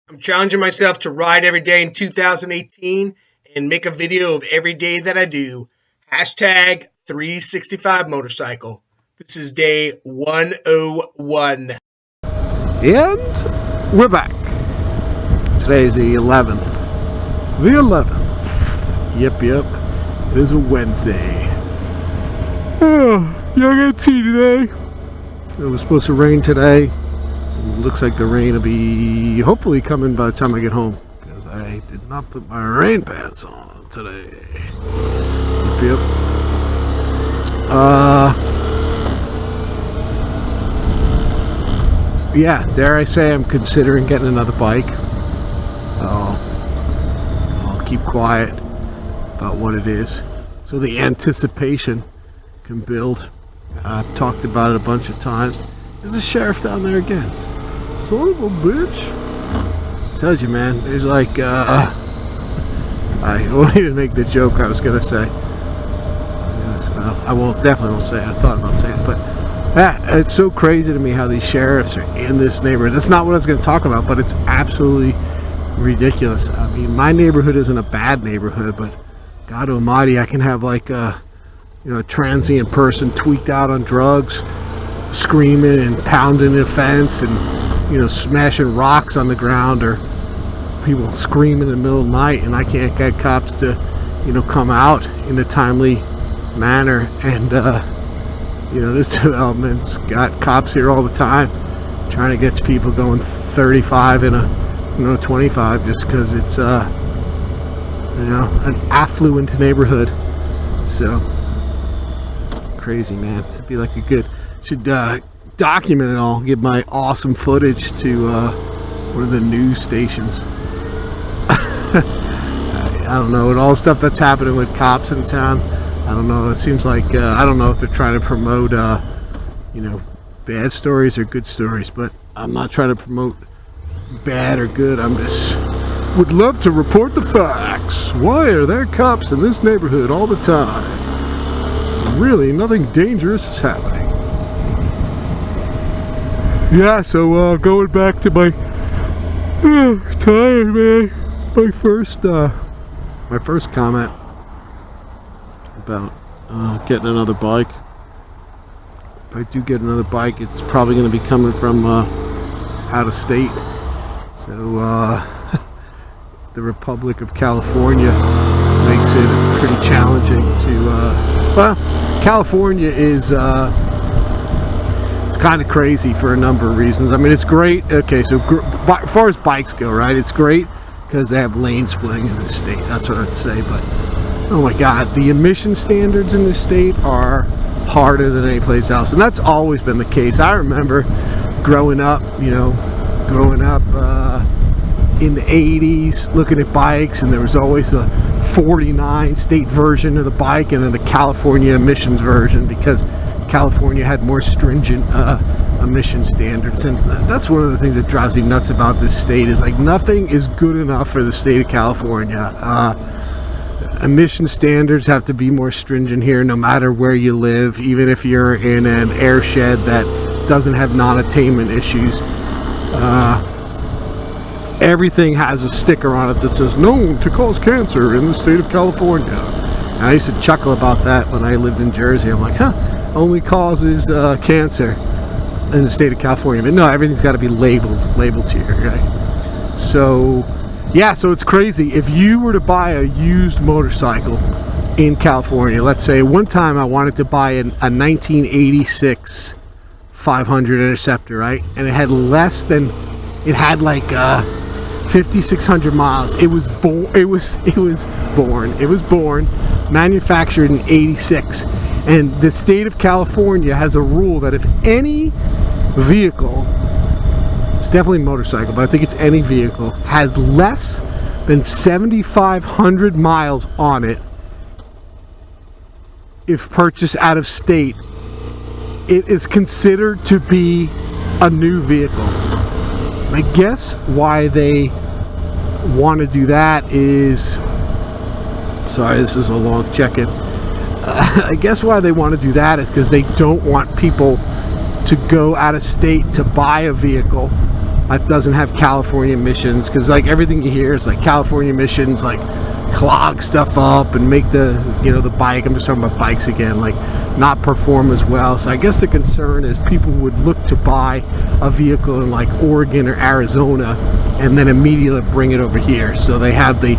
I'm challenging myself to ride every day in 2018 and make a video of every day that I do. Hashtag 365 motorcycle. This is day 101. And we're back. Today is the 11th. The 11th. Yep. It is a Wednesday. Young at sea today. It was supposed to rain today. Looks like the rain will be hopefully coming by the time I get home, because I did not put my rain pants on today. Yep. Yeah, dare I say I'm considering getting another bike. I'll keep quiet about what it is, so the anticipation can build. I've talked about it a bunch of times. There's a sheriff down there again. Son of a bitch. Tells you, man. There's like, I won't even make the joke I was gonna say. I definitely won't say it. I thought about saying it, but it's so crazy to me how these sheriffs are in this neighborhood. That's not what I was gonna talk about, but it's absolutely ridiculous. I mean, my neighborhood isn't a bad neighborhood, but God Almighty, I can have like a transient person tweaked out on drugs, screaming and pounding the fence and smashing rocks on the ground, or people screaming in the middle of the night, and I can't get cops to come out in a timely manner. And this development's got cops here all the time trying to get people going 35 in a 25, just because it's an affluent neighborhood. So crazy, man. It'd be like a good, should document it all, give my awesome footage to one of the news stations. I don't know, and all the stuff that's happening with cops in town, I don't know, it seems like I don't know if they're trying to promote bad stories or good stories, but I'm not trying to promote bad or good. I'm just would love to report the facts. Why are there cops in this neighborhood all the time? Really, nothing dangerous is happening. Yeah, so going back to my tired, man. My first comment about getting another bike. If I do get another bike, it's probably going to be coming from out of state. So the Republic of California makes it pretty challenging to. California is it's kind of crazy for a number of reasons. I mean, it's great. Okay, so as far as bikes go, right? It's great because they have lane splitting in this state. That's what I'd say. But oh my God, the emission standards in this state are harder than any place else, and that's always been the case. I remember growing up in the 80s, looking at bikes, and there was always the 49 state version of the bike and then the California emissions version, because California had more stringent emission standards. And that's one of the things that drives me nuts about this state, is like nothing is good enough for the state of California. Emission standards have to be more stringent here, no matter where you live, even if you're in an airshed that doesn't have non-attainment issues. Everything has a sticker on it that says known to cause cancer in the state of California. And I used to chuckle about that when I lived in Jersey. I'm like, only causes cancer in the state of California. But no, everything's got to be labeled here, right? So yeah, so it's crazy. If you were to buy a used motorcycle in California, let's say one time I wanted to buy a 1986 500 Interceptor, right? And it had like 5,600 miles. It was born, manufactured in 86. And the state of California has a rule that if any vehicle, it's definitely a motorcycle, but I think it's any vehicle, has less than 7,500 miles on it, if purchased out of state, it is considered to be a new vehicle. I guess why they want to do that is, sorry, this is a long check-in. I guess why they want to do that is because they don't want people to go out of state to buy a vehicle that doesn't have California emissions, because like everything you hear is like California emissions like clog stuff up and make the, you know, the bike, I'm just talking about bikes again, like not perform as well. So I guess the concern is people would look to buy a vehicle in like Oregon or Arizona and then immediately bring it over here. So they have the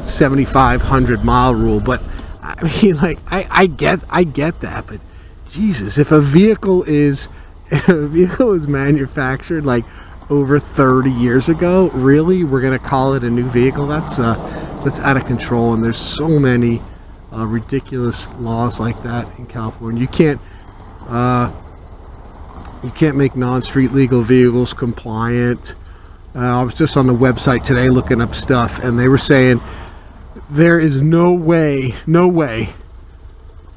7,500 mile rule. But I mean, like I get that, but Jesus, if a vehicle is manufactured like over 30 years ago, really, we're gonna call it a new vehicle? That's out of control. And there's so many ridiculous laws like that in California. You can't make non-street legal vehicles compliant. I was just on the website today looking up stuff, and they were saying there is no way,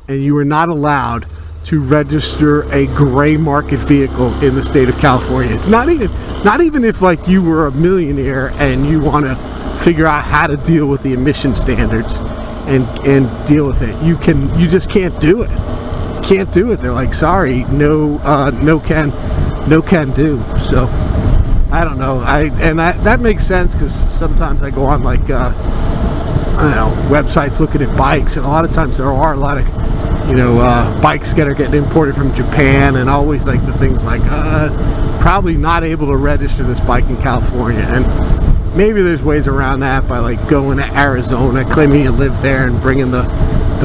and you are not allowed to register a gray market vehicle in the state of California. It's not even if like you were a millionaire and you want to figure out how to deal with the emission standards and deal with it. You just can't do it. Can't do it. They're like, sorry, no can do. So I don't know. That makes sense, because sometimes I go on like I don't know, websites looking at bikes, and a lot of times there are a lot of, you know, bikes that are getting imported from Japan, and always like the things like probably not able to register this bike in California. And maybe there's ways around that by like going to Arizona, claiming you live there, and bringing the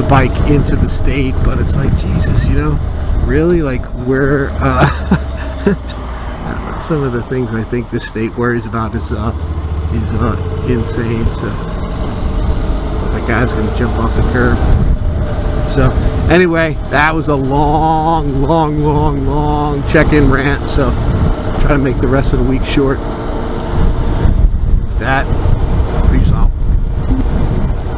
bike into the state. But it's like, Jesus, you know, really, like we're some of the things I think this state worries about is insane. So that guy's gonna jump off the curb. So anyway, that was a long check-in rant. So try to make the rest of the week short. That, peace out.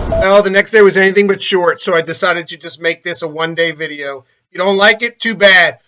Well, the next day was anything but short, so I decided to just make this a one-day video. If you don't like it, too bad.